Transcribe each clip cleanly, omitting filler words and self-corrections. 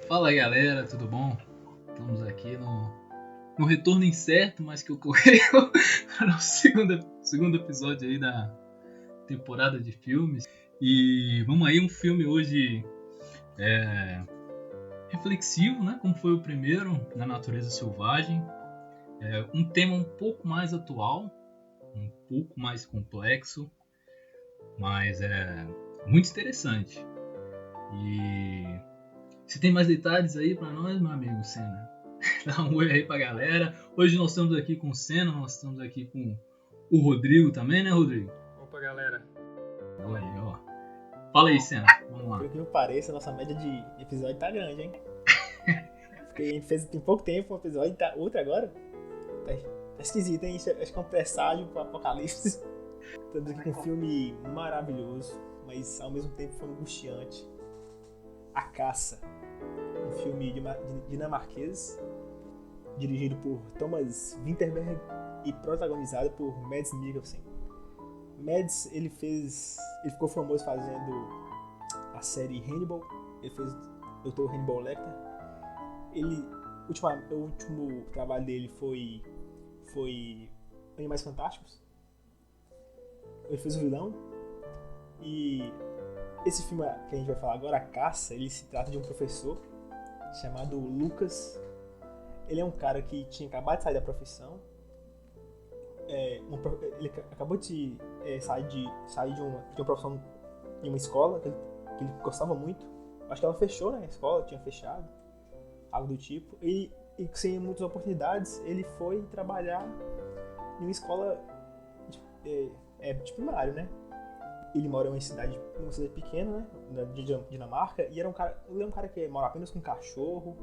Fala aí, galera, tudo bom? Estamos aqui no retorno incerto, mas que ocorreu para o segundo episódio aí da temporada de filmes. E vamos aí, um filme hoje reflexivo, né? Como foi o primeiro, Na Natureza Selvagem. Um tema um pouco mais atual, um pouco mais complexo, mas é muito interessante. E se tem mais detalhes aí para nós, meu amigo Senna, dá um oi aí pra galera. Hoje nós estamos aqui com o Senna, nós estamos aqui com o Rodrigo também, né, Rodrigo? Opa, galera. Oi, ó. Fala aí, Senna, vamos lá. Por que pareça, nossa média de episódio tá grande, hein? Porque a gente fez tem pouco tempo um episódio, tá outro agora. Tá esquisito, hein? Acho que é um presságio pro apocalipse. Estamos aqui com um filme maravilhoso, mas ao mesmo tempo foi angustiante. A Caça. Um filme dinamarquês, dirigido por Thomas Vinterberg e protagonizado por Mads Mikkelsen. Mads, ele ficou famoso fazendo a série Hannibal. Ele fez o Dr. Hannibal Lecter. O último trabalho dele foi Animais Fantásticos. Ele fez o vilão. E esse filme que a gente vai falar agora, A Caça, ele se trata de um professor chamado Lucas. Ele é um cara que tinha acabado de sair da profissão. Ele acabou de sair de uma profissão em uma escola que ele gostava muito. Acho que ela fechou, né? A escola tinha fechado, algo do tipo. E sem muitas oportunidades, ele foi trabalhar em uma escola de primário, né? Ele mora em uma cidade pequena, né? De Dinamarca. E ele é um cara que mora apenas com um cachorro.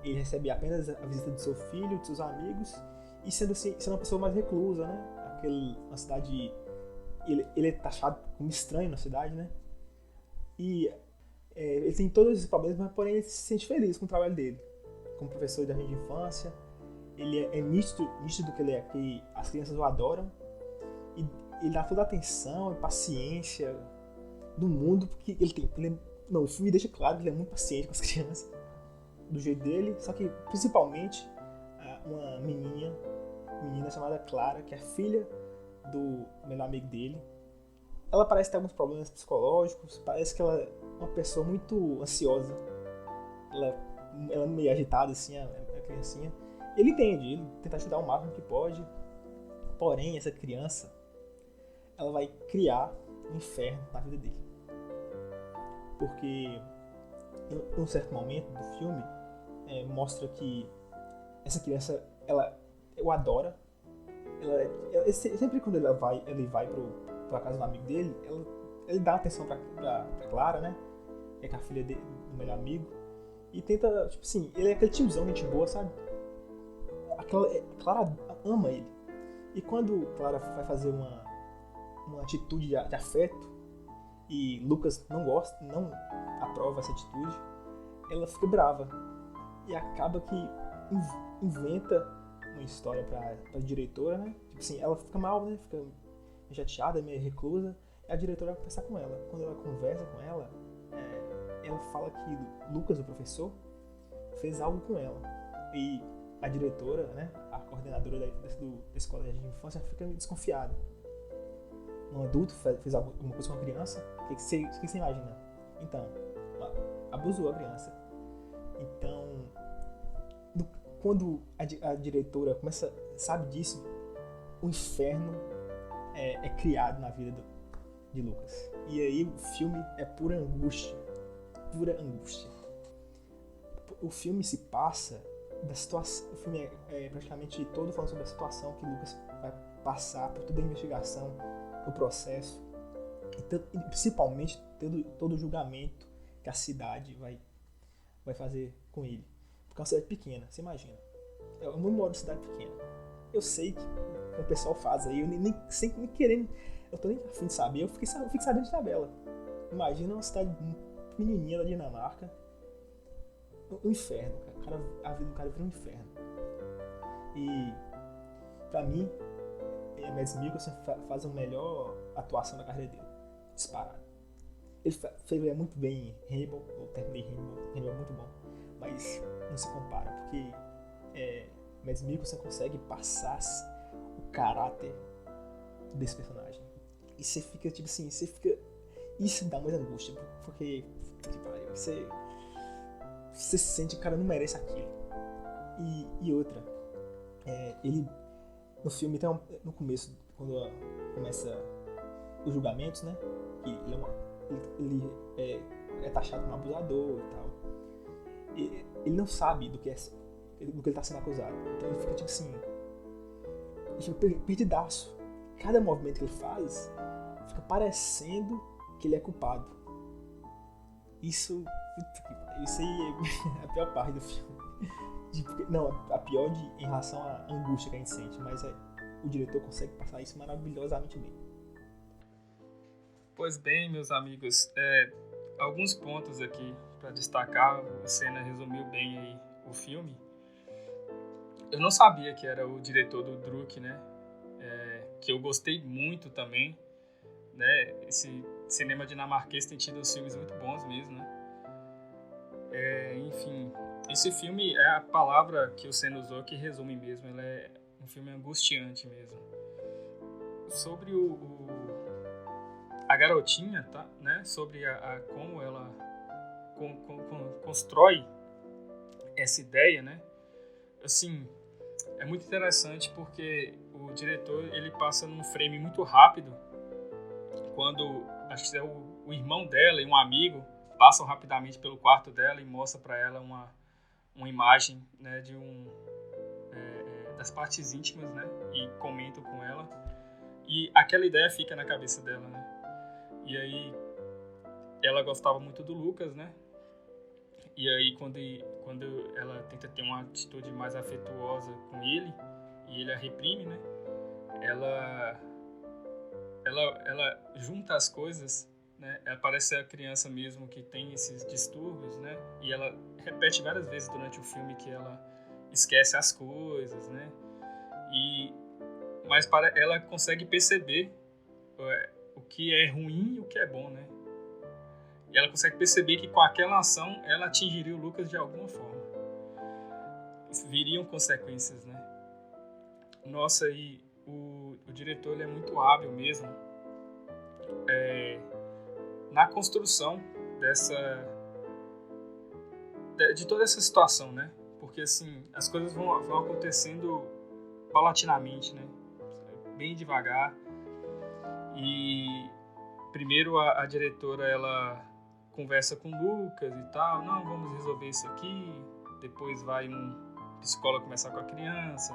Ele recebe apenas a visita do seu filho, de seus amigos. E sendo uma pessoa mais reclusa, né? Uma cidade... Ele é taxado como estranho na cidade, né? E ele tem todos esses problemas, mas porém ele se sente feliz com o trabalho dele. Como professor de jardim de infância. Ele é nítido que as crianças o adoram. E ele dá toda a atenção e paciência do mundo, porque o filme deixa claro que ele é muito paciente com as crianças. Do jeito dele, só que principalmente uma menina chamada Clara, que é filha do melhor amigo dele. Ela parece ter alguns problemas psicológicos, parece que ela é uma pessoa muito ansiosa. Ela é meio agitada, assim, a criancinha. Ele entende, ele tenta ajudar o máximo que pode. Porém, essa criança, ela vai criar um inferno na vida dele. Porque em um certo momento do filme, mostra que essa criança, ela o adora. Sempre quando ele vai pra casa do amigo dele, ele dá atenção pra Clara, né? Que é a filha do melhor amigo. E tenta, tipo assim, ele é aquele tiozão, gente boa, sabe? Clara ama ele. E quando Clara vai fazer uma atitude de afeto e Lucas não aprova essa atitude, ela fica brava e acaba que inventa uma história pra diretora, né? Tipo assim, ela fica mal, né? Fica chateada, meio reclusa, e a diretora vai conversar com ela. Quando ela conversa com ela, ela fala que Lucas, o professor, fez algo com ela. E a diretora, né? A coordenadora desse colégio de infância fica desconfiada. Um adulto fez alguma coisa com a criança, o que você imagina? Então, abusou a criança. Então, quando a diretora sabe disso, o inferno é criado na vida de Lucas. E aí o filme é pura angústia. Pura angústia. O filme se passa da situação. O filme é praticamente todo falando sobre a situação que Lucas vai passar por toda a investigação, o processo, e principalmente todo o julgamento que a cidade vai fazer com ele. Porque é uma cidade pequena, você imagina. Eu não moro em cidade pequena. Eu sei que o pessoal faz aí, eu nem querendo, eu tô nem a fim de saber, eu fiquei sabendo de tabela. Imagina uma cidade pequenininha da Dinamarca, um inferno, cara. A vida do cara vira um inferno. E, pra mim, Mads Mikkelsen faz a melhor atuação da carreira dele, disparado. Ele fez muito bem em Hannibal, eu terminei Hannibal é muito bom. mas não se compara, porque Mads Mikkelsen consegue passar o caráter desse personagem. E você fica, tipo assim, isso dá mais angústia, porque você sente que o cara não merece aquilo. E outra, ele, no filme, no começo, quando começa os julgamentos, né, que ele é taxado como abusador e tal, e ele não sabe do que ele tá sendo acusado. Então ele fica, tipo assim, perdidaço. Cada movimento que ele faz fica parecendo que ele é culpado. Isso aí é a pior parte do filme. Não, a pior em relação à angústia que a gente sente, mas o diretor consegue passar isso maravilhosamente bem. Pois bem, meus amigos, alguns pontos aqui para destacar. O Senna resumiu bem aí o filme. Eu não sabia que era o diretor do Druk, né? Que eu gostei muito também, né? Esse cinema dinamarquês tem tido uns filmes muito bons mesmo, né? Enfim, esse filme é a palavra que o Senna usou que resume mesmo. Ele é um filme angustiante mesmo. Sobre a garotinha, tá? Né? Sobre como ela constrói essa ideia, né? Assim, é muito interessante porque o diretor ele passa num frame muito rápido quando acho que é o irmão dela e um amigo passam rapidamente pelo quarto dela e mostra para ela uma imagem, né, de das partes íntimas, né, e comentam com ela e aquela ideia fica na cabeça dela, né? E aí ela gostava muito do Lucas, né? E aí quando ela tenta ter uma atitude mais afetuosa com ele e ele a reprime, né? Ela junta as coisas, né? Ela parece a criança mesmo que tem esses distúrbios, né? E ela repete várias vezes durante o filme que ela esquece as coisas, né? Mas ela consegue perceber o que é ruim e o que é bom, né? E ela consegue perceber que com aquela ação ela atingiria o Lucas de alguma forma. Viriam consequências, né? Nossa, e o diretor ele é muito hábil mesmo na construção de toda essa situação, né? Porque assim, as coisas vão acontecendo paulatinamente, né? Bem devagar. E primeiro a diretora ela conversa com o Lucas e tal, não, vamos resolver isso aqui. Depois vai um psicólogo conversar com a criança.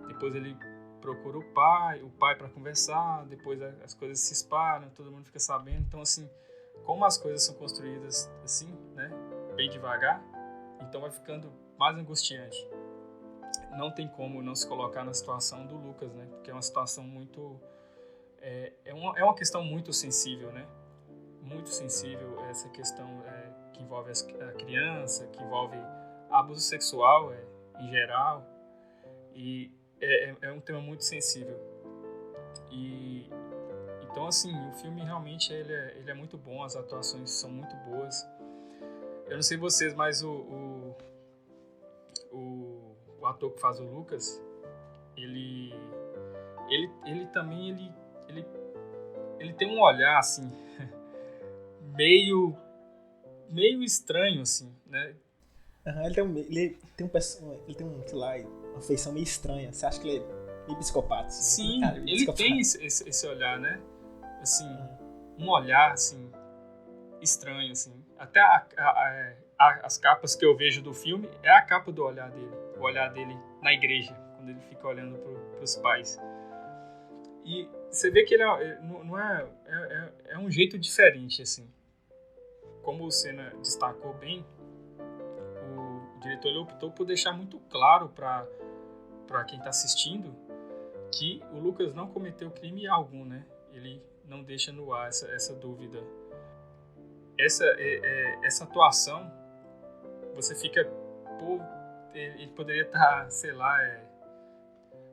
Depois ele procura o pai para conversar. Depois as coisas se espalham, todo mundo fica sabendo. Então assim, como as coisas são construídas assim, né, bem devagar, então vai ficando mais angustiante. Não tem como não se colocar na situação do Lucas, né, porque é uma situação muito é uma questão muito sensível, né? Muito sensível essa questão que envolve a criança, que envolve abuso sexual em geral, e é um tema muito sensível. E então assim, o filme realmente ele é muito bom, as atuações são muito boas. Eu não sei vocês, mas o ator que faz o Lucas, ele também ele tem um olhar assim meio estranho assim, né? Ele tem sei lá, uma feição meio estranha. Você acha que ele é meio psicopata? Assim, sim, cara, ele tem esse olhar, né? Assim, um olhar assim estranho assim. Até as capas que eu vejo do filme é a capa do olhar dele, o olhar dele na igreja, quando ele fica olhando para os pais. E você vê que ele não é um jeito diferente, assim. Como o Senna destacou bem, o diretor ele optou por deixar muito claro para quem está assistindo que o Lucas não cometeu crime algum, né? Ele não deixa no ar essa dúvida. Essa atuação, você fica, pô, ele poderia estar, sei lá,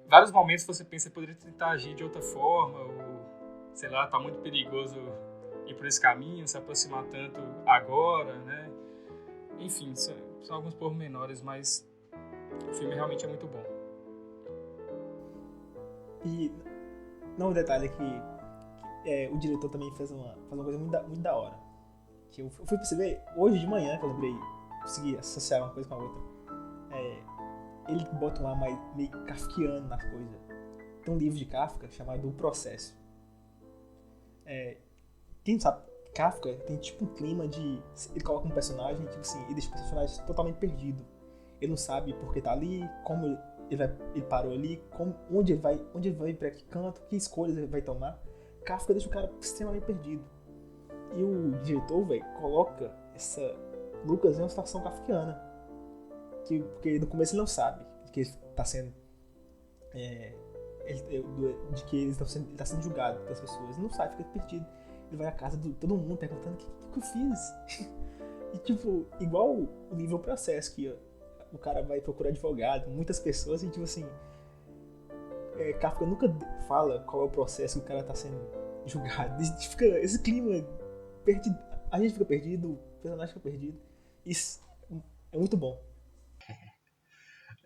vários momentos você pensa que poderia tentar agir de outra forma, ou, sei lá, tá muito perigoso ir por esse caminho, se aproximar tanto agora, né? Enfim, são alguns pormenores, mas o filme realmente é muito bom. E não, um detalhe é que o diretor também faz uma coisa muito da hora. Que eu fui perceber hoje de manhã, que eu lembrei, consegui associar uma coisa com a outra. Ele bota um ar meio kafkiano nas coisas. Tem um livro de Kafka chamado O Processo. Quem não sabe, Kafka tem tipo um clima de... Ele coloca um personagem, tipo assim, e deixa o personagem totalmente perdido. Ele não sabe por que tá ali, como ele parou ali, onde ele vai pra que canto, que escolhas ele vai tomar. Kafka deixa o cara extremamente perdido. E o diretor, velho, coloca Lucas em uma situação kafkiana. Porque no começo ele não sabe que ele tá sendo... de que ele tá sendo julgado pelas pessoas. Ele não sabe, fica perdido. Ele vai à casa de todo mundo perguntando o que eu fiz. E tipo, igual o livro O Processo, que o cara vai procurar advogado, muitas pessoas, e tipo assim, Kafka nunca fala qual é o processo que o cara tá sendo julgado. Fica esse clima perdido, a gente fica perdido, o personagem fica perdido. Isso é muito bom.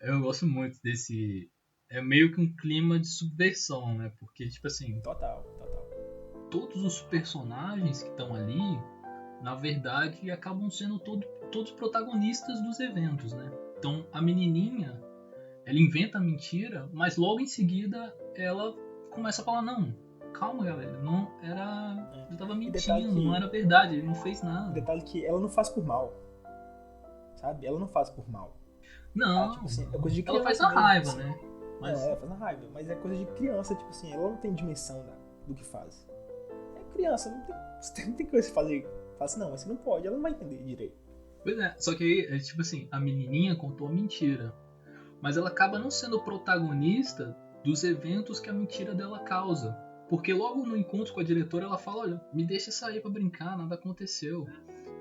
Eu gosto muito desse... É meio que um clima de subversão, né? Porque, tipo assim... Total. Todos os personagens que estão ali, na verdade, acabam sendo todos protagonistas dos eventos, né? Então, a menininha, ela inventa a mentira, mas logo em seguida ela começa a falar, não, calma, galera, não era... Ele tava mentindo, não era verdade, ele não fez nada. Detalhe que ela não faz por mal, sabe? Ela não faz por mal. Não, tipo assim, é coisa de criança. Ela faz na raiva, assim, né? Mas... Ela faz na raiva, mas é coisa de criança, tipo assim, ela não tem dimensão do que faz. É criança, não tem coisa que fazer. Fala assim, não, mas você não pode, ela não vai entender direito. Pois é, só que aí, tipo assim, a menininha contou a mentira, mas ela acaba não sendo protagonista dos eventos que a mentira dela causa. Porque logo no encontro com a diretora ela fala, olha, me deixa sair pra brincar, nada aconteceu.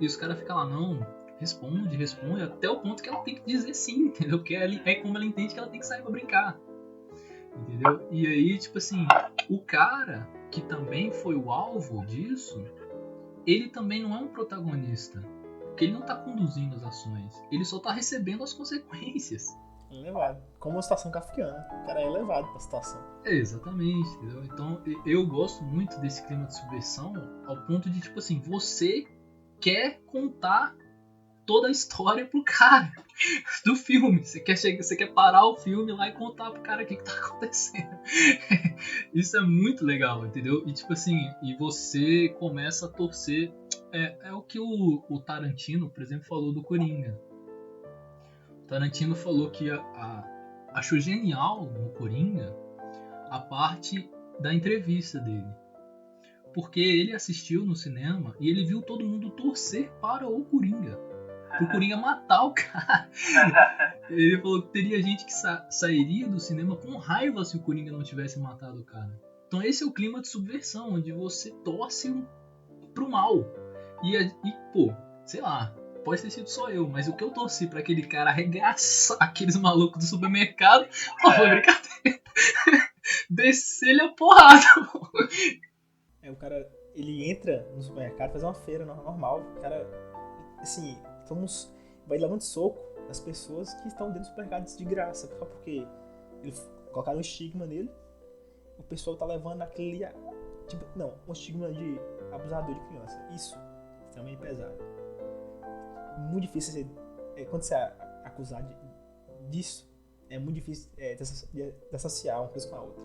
E os caras ficam lá, não, responde, até o ponto que ela tem que dizer sim, entendeu? Porque é como ela entende que ela tem que sair pra brincar. Entendeu? E aí, tipo assim, o cara que também foi o alvo disso, ele também não é um protagonista. Porque ele não tá conduzindo as ações. Ele só tá recebendo as consequências. Elevado. Como uma situação kafkiana. O cara é elevado pra situação. Exatamente, entendeu? Então eu gosto muito desse clima de subversão ao ponto de, tipo assim, você quer contar toda a história pro cara do filme. Você quer parar o filme lá e contar pro cara o que tá acontecendo. Isso é muito legal, entendeu? E tipo assim, e você começa a torcer. É o que o Tarantino, por exemplo, falou do Coringa. O Tarantino falou que achou genial no Coringa a parte da entrevista dele. Porque ele assistiu no cinema e ele viu todo mundo torcer para o Coringa. Pro Coringa matar o cara. Ele falou que teria gente que sairia do cinema com raiva se o Coringa não tivesse matado o cara. Então esse é o clima de subversão, onde você torce pro mal. E pô, sei lá, pode ter sido só eu, mas o que eu torci pra aquele cara arregaçar aqueles malucos do supermercado, pô, foi brincadeira. Descer-lhe a porrada, pô. O cara, ele entra no supermercado, faz uma feira normal, o cara, assim, vai levando soco das pessoas que estão dentro do supermercado de graça, só porque eles colocaram um estigma nele, o pessoal tá levando aquele, tipo, não, um estigma de abusador de criança. Isso é extremamente pesado. Muito difícil quando você é acusado disso, é muito difícil de associar uma coisa com a outra.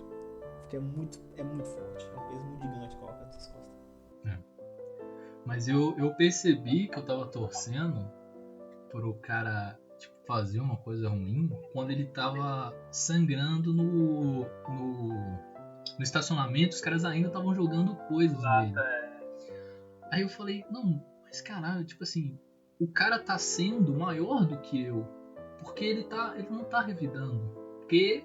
Porque é muito forte, é um peso muito gigante que coloca nas suas costas. Mas eu percebi que eu tava torcendo pro cara, tipo, fazer uma coisa ruim quando ele tava sangrando no estacionamento, os caras ainda estavam jogando coisas nele. Aí eu falei, não, mas caralho, tipo assim, o cara tá sendo maior do que eu, porque ele não tá revidando, porque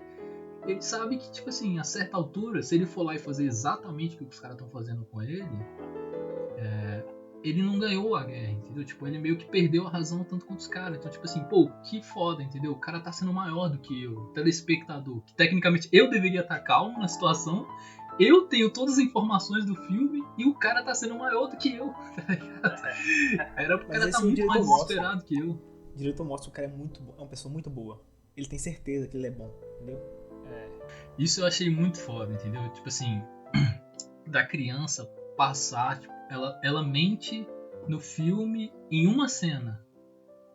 ele sabe que, tipo assim, a certa altura, se ele for lá e fazer exatamente o que os caras estão fazendo com ele, ele não ganhou a guerra, entendeu? Tipo, ele meio que perdeu a razão tanto quanto os caras. Então, tipo assim, pô, que foda, entendeu? O cara tá sendo maior do que eu, telespectador. Que tecnicamente eu deveria estar calmo na situação. Eu tenho todas as informações do filme e o cara tá sendo maior do que eu, tá ligado? Era pro cara tá muito mais desesperado que eu. O diretor mostra que o cara é uma pessoa muito boa. Ele tem certeza que ele é bom, entendeu? Isso eu achei muito foda, entendeu? Tipo assim, da criança passar, tipo, ela mente no filme em uma cena.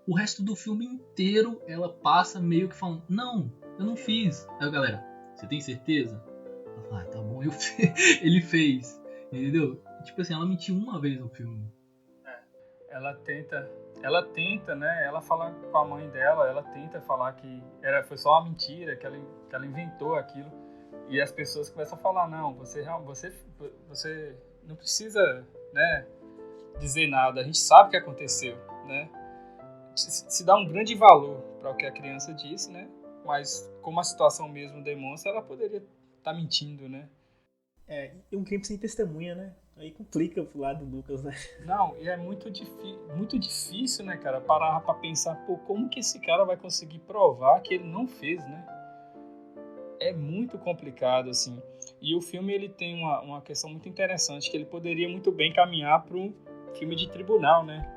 O resto do filme inteiro ela passa meio que falando, não, eu não fiz. Aí a galera, você tem certeza? Ah, tá bom, ele fez, entendeu? Tipo assim, ela mentiu uma vez no filme. Ela tenta, né? Ela fala com a mãe dela, ela tenta falar que foi só uma mentira, que ela inventou aquilo. E as pessoas começam a falar, não, você não precisa, né, dizer nada, a gente sabe o que aconteceu, né? Se dá um grande valor para o que a criança disse, né? Mas como a situação mesmo demonstra, ela poderia estar mentindo, né? E um crime sem testemunha, né? Aí complica pro lado do Lucas, né? Não, e é muito difícil, né, cara, parar pra pensar, pô, como que esse cara vai conseguir provar que ele não fez, né? É muito complicado, assim. E o filme, ele tem uma questão muito interessante, que ele poderia muito bem caminhar para um filme de tribunal, né?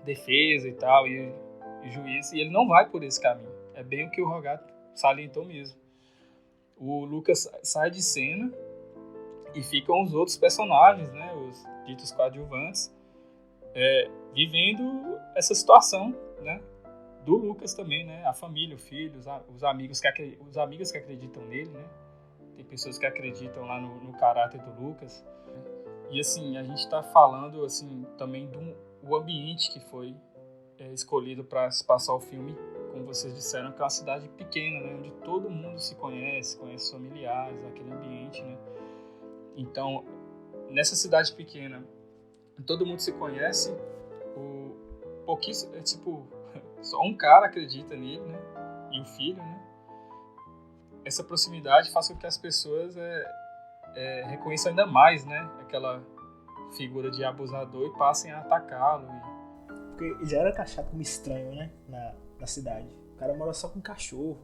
Defesa e tal, e juiz, e ele não vai por esse caminho. É bem o que o Rogato salientou mesmo. O Lucas sai de cena e ficam os outros personagens, né, os ditos coadjuvantes, vivendo essa situação, né, do Lucas também, né, a família, o filho, os amigos que acreditam nele, né, tem pessoas que acreditam lá no caráter do Lucas, né? E assim, a gente está falando assim, também do ambiente que foi escolhido para se passar o filme, como vocês disseram, que é uma cidade pequena, né, onde todo mundo se conhece os familiares, aquele ambiente, né. Então, nessa cidade pequena, todo mundo se conhece, só um cara acredita nele, né? E o filho, né? Essa proximidade faz com que as pessoas reconheçam ainda mais, né? Aquela figura de abusador e passem a atacá-lo. Porque ele já era taxado como estranho, né? Na cidade. O cara mora só com cachorro.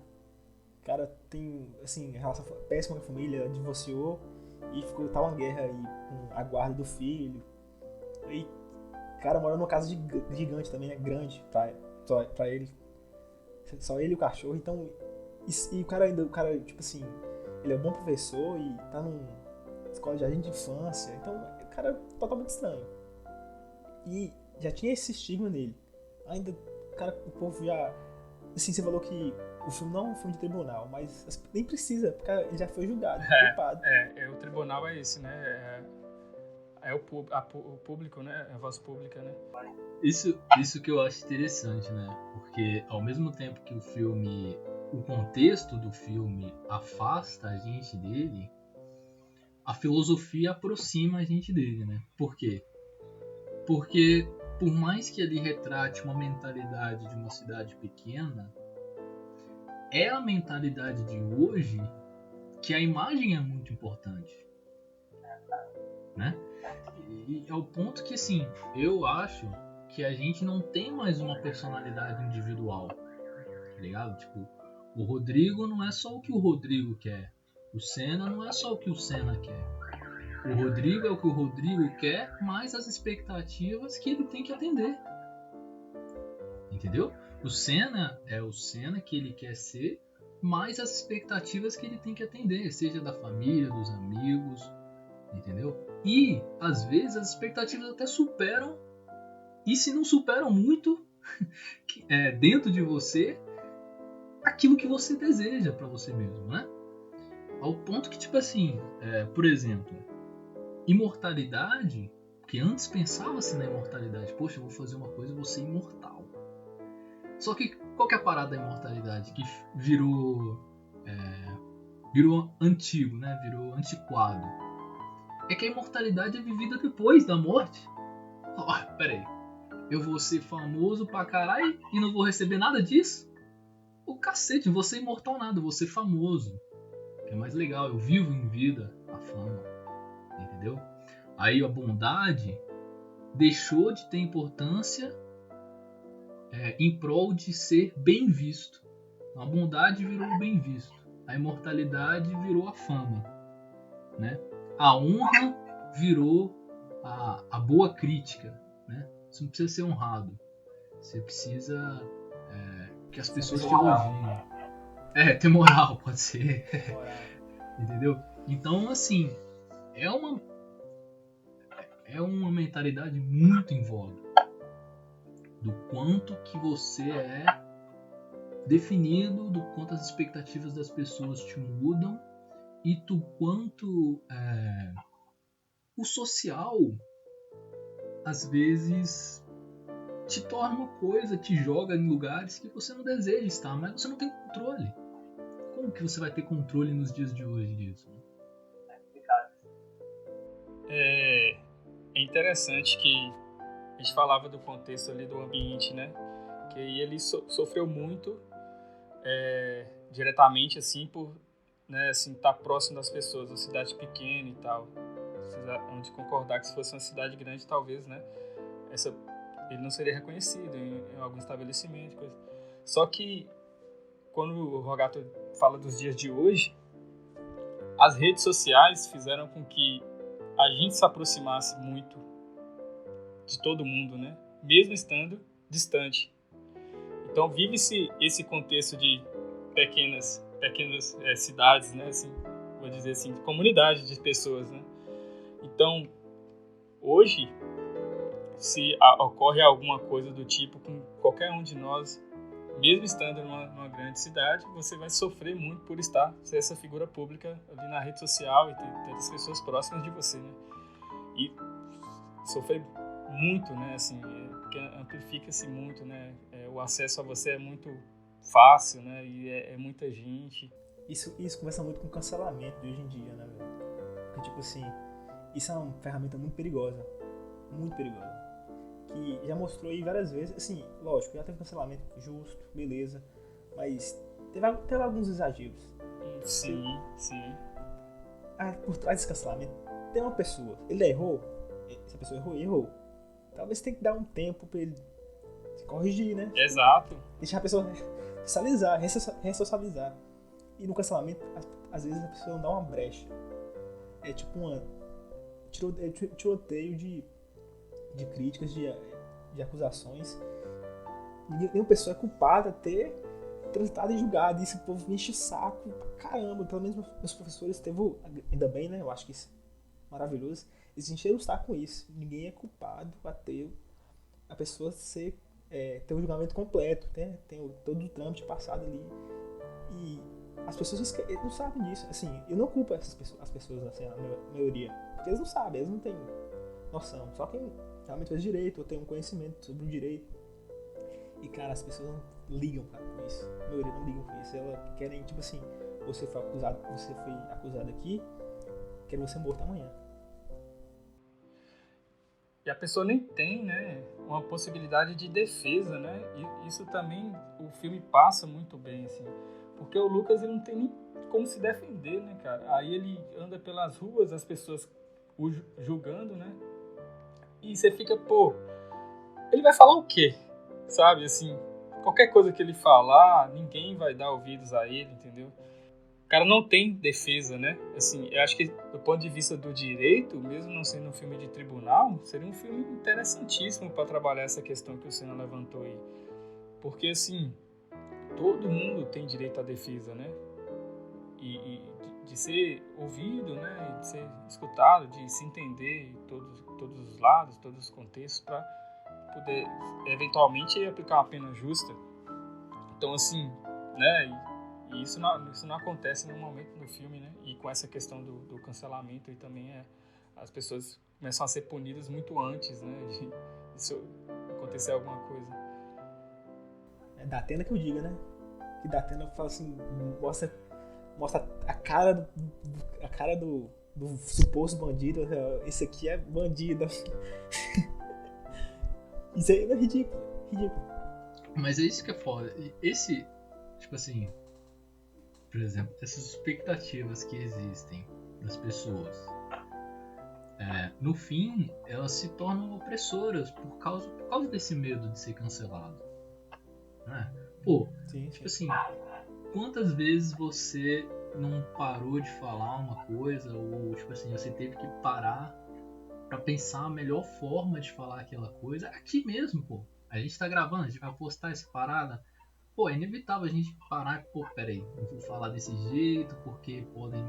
O cara tem, assim, relação péssima com a família, divorciou. E tá uma guerra aí com a guarda do filho. E o cara mora numa casa gigante também, né? Grande pra ele. Só ele e o cachorro. Então. E o cara, tipo assim, ele é um bom professor e tá numa escola de jardim de infância. Então, o cara é totalmente estranho. E já tinha esse estigma nele. Ainda, o povo já. Assim, você falou que o filme não é um filme de tribunal, mas nem precisa, porque ele já foi julgado, culpado. O tribunal é esse, né? É o público, né? É a voz pública, né? Isso que eu acho interessante, né? Porque ao mesmo tempo que o contexto do filme afasta a gente dele, a filosofia aproxima a gente dele, né? Por quê? Porque por mais que ele retrate uma mentalidade de uma cidade pequena, é a mentalidade de hoje que a imagem é muito importante, né? E ao ponto que, assim, eu acho que a gente não tem mais uma personalidade individual, tá ligado? Tipo, o Rodrigo não é só o que o Rodrigo quer, o Senna não é só o que o Senna quer, o Rodrigo é o que o Rodrigo quer, mais as expectativas que ele tem que atender, entendeu? O Senna é o Senna que ele quer ser, mais as expectativas que ele tem que atender, seja da família, dos amigos, entendeu? E, às vezes, as expectativas até superam, e se não superam muito, dentro de você, aquilo que você deseja para você mesmo, né? Ao ponto que, tipo assim, por exemplo, imortalidade, que antes pensava-se na imortalidade, poxa, eu vou fazer uma coisa e vou ser imortal. Só que qual que é a parada da imortalidade? Que virou antigo, né? Virou antiquado. É que a imortalidade é vivida depois da morte. Pera aí. Eu vou ser famoso pra caralho e não vou receber nada disso? O cacete, não vou ser imortal nada, eu vou ser famoso. Que é mais legal, eu vivo em vida a fama. Entendeu? Aí a bondade deixou de ter importância em prol de ser bem visto. A bondade virou o bem visto. A imortalidade virou a fama, né? A honra virou a boa crítica, né? Você não precisa ser honrado. Você precisa que as pessoas te elogiem. Ter moral, pode ser. Entendeu? Então, assim, é uma mentalidade muito em voga. Do quanto que você é definido, do quanto as expectativas das pessoas te mudam e do quanto o social, às vezes, te torna uma coisa, te joga em lugares que você não deseja estar, mas você não tem controle. Como que você vai ter controle nos dias de hoje disso? É interessante que a gente falava do contexto ali do ambiente, né? Que aí ele sofreu muito diretamente, assim, por, né, assim, estar próximo das pessoas, uma cidade pequena e tal. Vocês vão de concordar que se fosse uma cidade grande, talvez, né, ele não seria reconhecido em algum estabelecimento, coisa. Só que quando o Rogato fala dos dias de hoje, as redes sociais fizeram com que a gente se aproximasse muito de todo mundo, né? Mesmo estando distante. Então vive-se esse contexto de pequenas cidades, né? Assim, vou dizer assim, comunidade de pessoas, né? Então hoje, se ocorre alguma coisa do tipo com qualquer um de nós, mesmo estando numa grande cidade, você vai sofrer muito por ser essa figura pública ali na rede social e ter tantas pessoas próximas de você, né? E sofrer muito, né? Assim, porque amplifica-se muito, né? O acesso a você é muito fácil, né? E é muita gente. Isso começa muito com o cancelamento de hoje em dia, né, velho? Porque, tipo assim, isso é uma ferramenta muito perigosa. Muito perigosa. Que já mostrou aí várias vezes, assim, lógico, já teve cancelamento justo, beleza, mas teve alguns exageros. Sim. Por trás desse cancelamento tem uma pessoa, ele errou, essa pessoa errou. Talvez você tenha que dar um tempo pra ele se corrigir, né? Exato. Deixar a pessoa ressocializar. E no cancelamento, às vezes a pessoa não dá uma brecha. É tipo tiroteio de críticas, de acusações. Nenhuma pessoa é culpada de ter transitado e julgado. E esse povo me enche o saco pra caramba. Pelo menos meus professores teve, ainda bem, né? Eu acho que isso é maravilhoso. Eles encheram o saco com isso. Ninguém é culpado a pessoa ter o julgamento completo, né? Tem todo o trâmite passado ali. E as pessoas não sabem disso. Assim, eu não culpo as pessoas, assim, a maioria. Porque eles não sabem, eles não têm noção. Só quem realmente faz direito ou tem um conhecimento sobre o direito. E, cara, as pessoas não ligam com isso. A maioria não ligam com isso. Elas querem, tipo assim, você foi acusado aqui, quero você morto amanhã. E a pessoa nem tem, né, uma possibilidade de defesa, né? E isso também o filme passa muito bem, assim. Porque o Lucas, ele não tem nem como se defender, né, cara? Aí ele anda pelas ruas, as pessoas o julgando, né? E você fica, pô, ele vai falar o quê? Sabe, assim, qualquer coisa que ele falar, ninguém vai dar ouvidos a ele, entendeu? O cara não tem defesa, né? Assim, eu acho que do ponto de vista do direito, mesmo não sendo um filme de tribunal, seria um filme interessantíssimo para trabalhar essa questão que o Senna levantou aí. Porque, assim, todo mundo tem direito à defesa, né? E de ser ouvido, né? De ser escutado, de se entender todos os lados, todos os contextos, para poder, eventualmente, aplicar uma pena justa. Então, assim, né? E isso não acontece no momento do filme, né? E com essa questão do cancelamento, e também as pessoas começam a ser punidas muito antes, né? De isso acontecer alguma coisa. É da Atena que eu diga, né? Que da Atena fala assim, mostra a cara do suposto bandido. Esse aqui é bandido. Isso aí é ridículo. Mas é isso que é foda. Esse, tipo assim, por exemplo, essas expectativas que existem das pessoas, no fim, elas se tornam opressoras por causa desse medo de ser cancelado. Né? Pô, sim. Tipo assim, quantas vezes você não parou de falar uma coisa, ou tipo assim, você teve que parar pra pensar a melhor forma de falar aquela coisa aqui mesmo, pô. a gente tá gravando, a gente vai postar essa parada. Pô, é inevitável a gente parar e, pô, peraí, não vou falar desse jeito, porque podem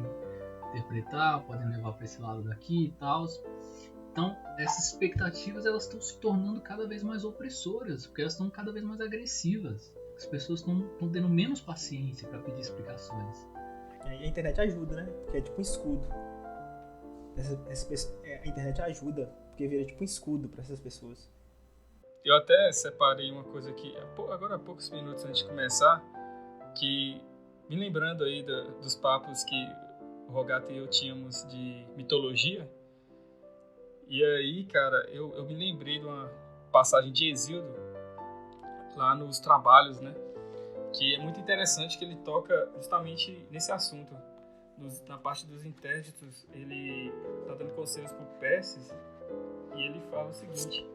interpretar, podem levar pra esse lado daqui e tal. Então, essas expectativas, elas estão se tornando cada vez mais opressoras, porque elas estão cada vez mais agressivas. As pessoas estão tendo menos paciência para pedir explicações. E a internet ajuda, né? Porque é tipo um escudo. A internet ajuda, porque vira tipo um escudo para essas pessoas. Eu até separei uma coisa aqui, agora há poucos minutos antes de começar, que me lembrando aí dos papos que o Rogato e eu tínhamos de mitologia. E aí, cara, eu me lembrei de uma passagem de Hesíodo, lá nos Trabalhos, né? Que é muito interessante, que ele toca justamente nesse assunto. Na parte dos interditos, ele está dando conselhos para o Perses, e ele fala o seguinte: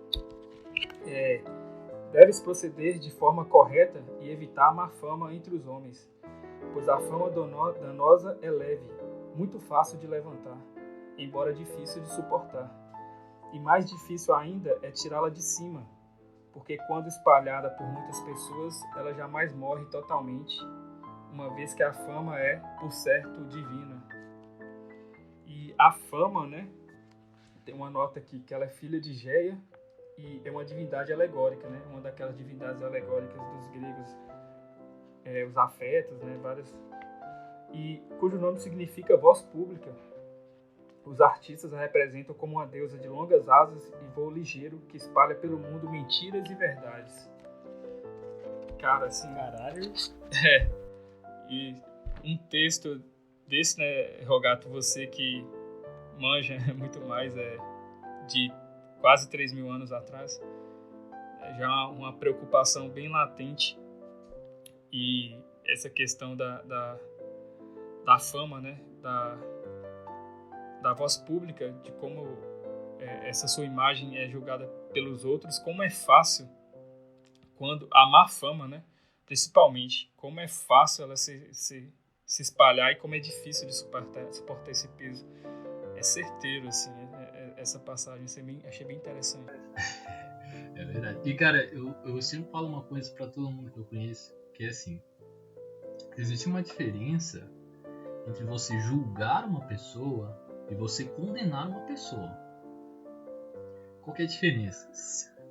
deves proceder de forma correta e evitar a má fama entre os homens, pois a fama danosa é leve, muito fácil de levantar, embora difícil de suportar. E mais difícil ainda é tirá-la de cima, porque quando espalhada por muitas pessoas, ela jamais morre totalmente, uma vez que a fama é, por certo, divina. E a fama, né, tem uma nota aqui, que ela é filha de Geia e é uma divindade alegórica, né, uma daquelas divindades alegóricas dos gregos, os afetos, né, várias, e cujo nome significa voz pública. Os artistas a representam como uma deusa de longas asas e voo ligeiro que espalha pelo mundo mentiras e verdades. Cara, assim... Caralho. E um texto desse, né, Rogato, você que manja muito mais, de quase 3.000 anos atrás, já uma preocupação bem latente. E essa questão da fama, né, da voz pública, de como essa sua imagem é julgada pelos outros, como é fácil, quando a má fama, né, principalmente, como é fácil ela se espalhar e como é difícil de suportar esse peso. É certeiro, assim, essa passagem, achei bem interessante. É verdade. E, cara, eu sempre falo uma coisa pra todo mundo que eu conheço, que é assim: existe uma diferença entre você julgar uma pessoa e você condenar uma pessoa. Qual que é a diferença?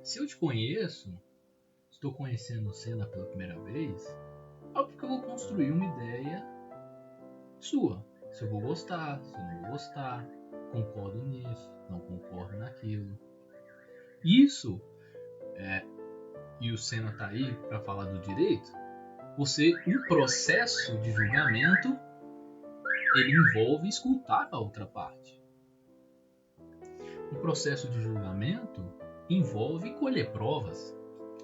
Se eu te conheço, estou conhecendo você pela primeira vez, óbvio que eu vou construir uma ideia sua. Se eu vou gostar, se eu não vou gostar, concordo nisso, não concordo naquilo. Isso, e o Senna tá aí para falar do direito, um processo de julgamento, ele envolve escutar a outra parte. Um processo de julgamento envolve colher provas.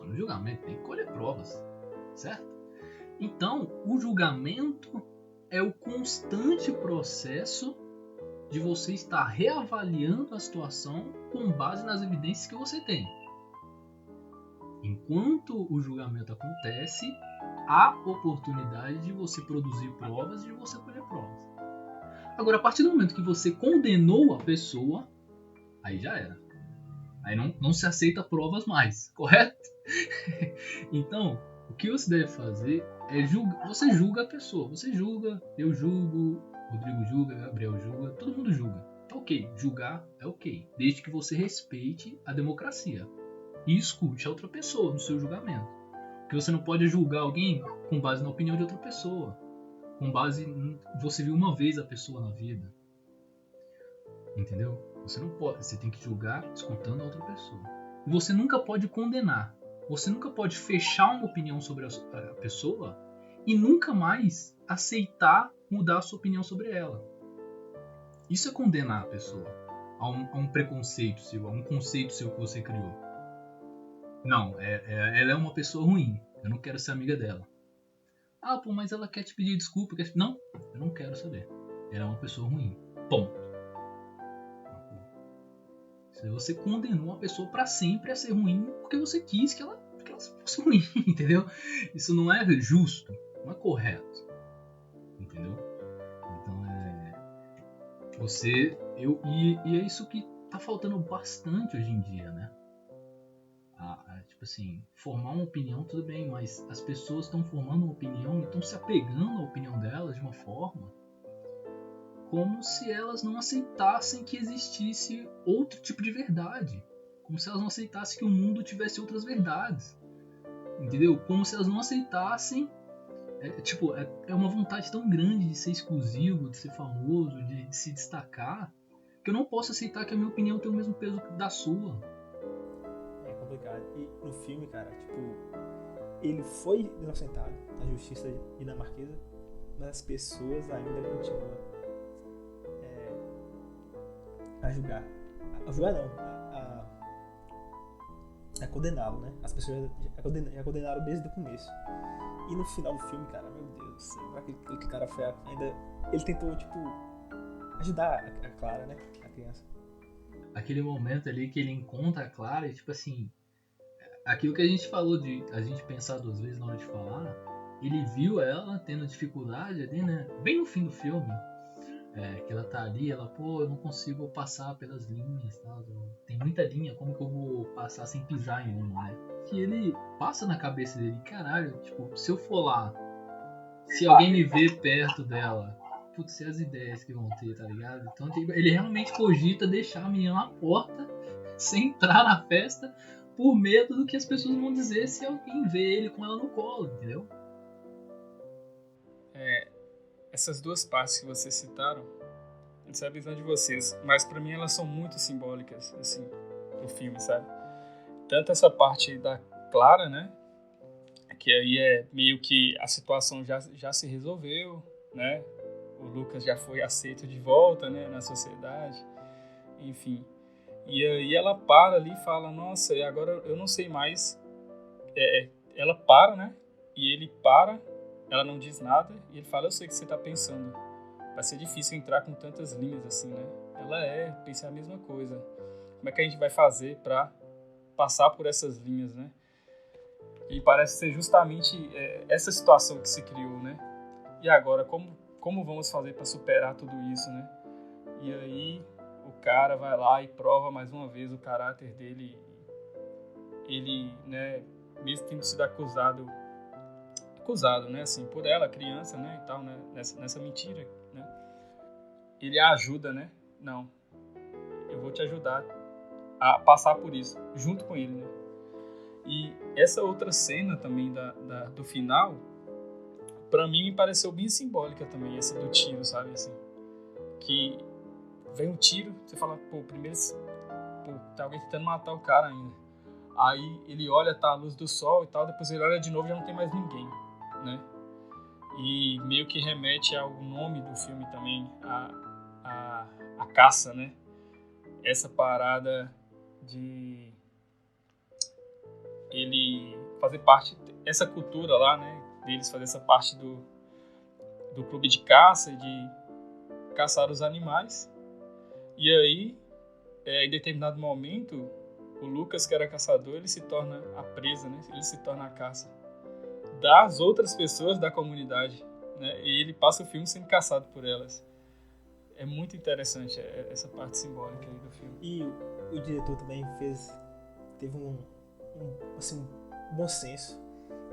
No julgamento tem que colher provas, certo? Então, o julgamento é o constante processo de você estar reavaliando a situação com base nas evidências que você tem. Enquanto o julgamento acontece, há oportunidade de você produzir provas e de você colher provas. Agora, a partir do momento que você condenou a pessoa, aí já era. Aí não se aceita provas mais, correto? Então, o que você deve fazer é julgar. Você julga a pessoa. Você julga, eu julgo, Rodrigo julga, Gabriel julga, todo mundo julga. Tá ok, julgar é ok, desde que você respeite a democracia e escute a outra pessoa no seu julgamento. Porque você não pode julgar alguém com base na opinião de outra pessoa, com base em você viu uma vez a pessoa na vida. Entendeu? Você não pode, você tem que julgar escutando a outra pessoa. E você nunca pode condenar. Você nunca pode fechar uma opinião sobre a pessoa e nunca mais aceitar mudar a sua opinião sobre ela. Isso é condenar a pessoa a um preconceito seu, a um conceito seu que você criou. Não, ela é uma pessoa ruim. Eu não quero ser amiga dela. Ah, pô, mas ela quer te pedir desculpa. Não, eu não quero saber. Ela é uma pessoa ruim. Ponto. Você condenou a pessoa para sempre a ser ruim porque você quis que ela fosse ruim, entendeu? Isso não é justo, não é correto, entendeu? Então e é isso que tá faltando bastante hoje em dia, né? tipo assim, formar uma opinião, tudo bem, mas as pessoas estão formando uma opinião e estão se apegando à opinião delas de uma forma como se elas não aceitassem que existisse outro tipo de verdade. Como se elas não aceitassem que o mundo tivesse outras verdades. Entendeu? Como se elas não aceitassem. É uma vontade tão grande de ser exclusivo, de ser famoso, de se destacar, que eu não posso aceitar que a minha opinião tem o mesmo peso da sua. É complicado. E no filme, cara, tipo, ele foi inocentado na justiça dinamarquesa, mas as pessoas ainda continuam a julgar. A julgar não, a condená-lo, né? As pessoas já condenaram desde o começo. E no final do filme, cara, meu Deus do céu, aquele cara foi ainda. Ele tentou, tipo, ajudar a Clara, né? A criança. Aquele momento ali que ele encontra a Clara e, tipo assim, aquilo que a gente falou de a gente pensar duas vezes na hora de falar, ele viu ela tendo dificuldade ali, né? Bem no fim do filme. Que ela tá ali, ela, pô, eu não consigo passar pelas linhas, tal, tem muita linha, como que eu vou passar sem pisar em uma, né? Que ele passa na cabeça dele, caralho, tipo, se eu for lá, se alguém me ver perto dela, putz, e as ideias que vão ter, tá ligado? Então ele realmente cogita deixar a menina na porta, sem entrar na festa, por medo do que as pessoas vão dizer se alguém vê ele com ela no colo, entendeu? Essas duas partes que vocês citaram, não sei a visão de vocês, mas pra mim elas são muito simbólicas, assim, pro filme, sabe? Tanto essa parte da Clara, né? Que aí é meio que a situação já se resolveu, né? O Lucas já foi aceito de volta, né? Na sociedade, enfim. E aí ela para ali e fala, nossa, e agora eu não sei mais. Ela para, né? E ele para, ela não diz nada, e ele fala, eu sei o que você tá pensando. Vai ser difícil entrar com tantas linhas assim, né? Ela pensa a mesma coisa. Como é que a gente vai fazer para passar por essas linhas, né? E parece ser justamente essa situação que se criou, né? E agora, como vamos fazer para superar tudo isso, né? E aí o cara vai lá e prova mais uma vez o caráter dele. Ele, né, mesmo tendo sido acusado, né, assim, por ela, criança, né, e tal, né, nessa mentira, né? Ele a ajuda, né? Não, eu vou te ajudar a passar por isso, junto com ele, né? E essa outra cena também do final, pra mim me pareceu bem simbólica também, essa do tiro, sabe, assim. Que vem um tiro, você fala, pô, primeiro, pô, tá alguém tentando matar o cara ainda. Aí ele olha, tá a luz do sol e tal, depois ele olha de novo e já não tem mais ninguém, né? E meio que remete ao nome do filme também, a caça, né? Essa parada de ele fazer parte, essa cultura lá, né? Deles fazer essa parte do clube de caça e de caçar os animais. E aí, em determinado momento, o Lucas, que era caçador, ele se torna a presa, né? Ele se torna a caça das outras pessoas da comunidade, né? E ele passa o filme sendo caçado por elas. É muito interessante essa parte simbólica aí do filme. E o diretor também teve um bom senso,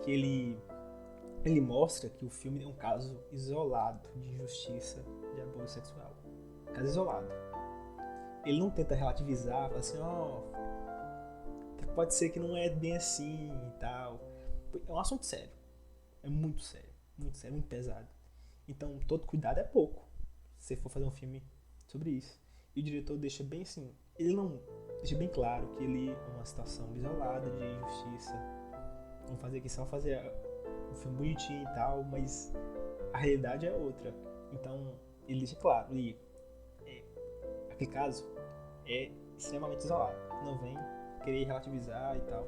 que ele mostra que o filme é um caso isolado de injustiça, de abuso sexual. Caso isolado. Ele não tenta relativizar, fala assim, pode ser que não é bem assim e tal. É um assunto sério. É muito sério, muito pesado. Então, todo cuidado é pouco, se for fazer um filme sobre isso. E o diretor deixa bem assim, ele não deixa bem claro que ele é uma situação isolada de injustiça. Vamos fazer aqui só fazer um filme bonitinho e tal, mas a realidade é outra. Então, ele deixa claro, e aquele caso é extremamente isolado. Não vem querer relativizar e tal.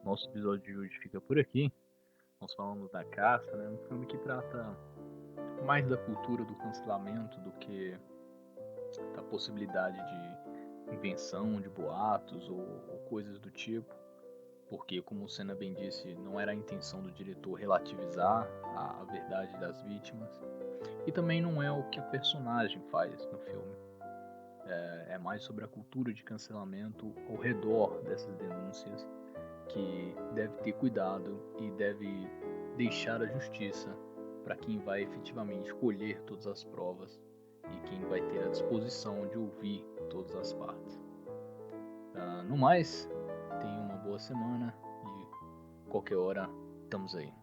Nosso episódio de hoje fica por aqui. Nós falamos da caça, né? Um filme que trata mais da cultura do cancelamento do que da possibilidade de invenção de boatos ou coisas do tipo. Porque, como o Senna bem disse, não era a intenção do diretor relativizar a verdade das vítimas. E também não é o que a personagem faz no filme. É mais sobre a cultura de cancelamento ao redor dessas denúncias, que deve ter cuidado e deve deixar a justiça para quem vai efetivamente colher todas as provas e quem vai ter a disposição de ouvir todas as partes. No mais, tenha uma boa semana e qualquer hora estamos aí.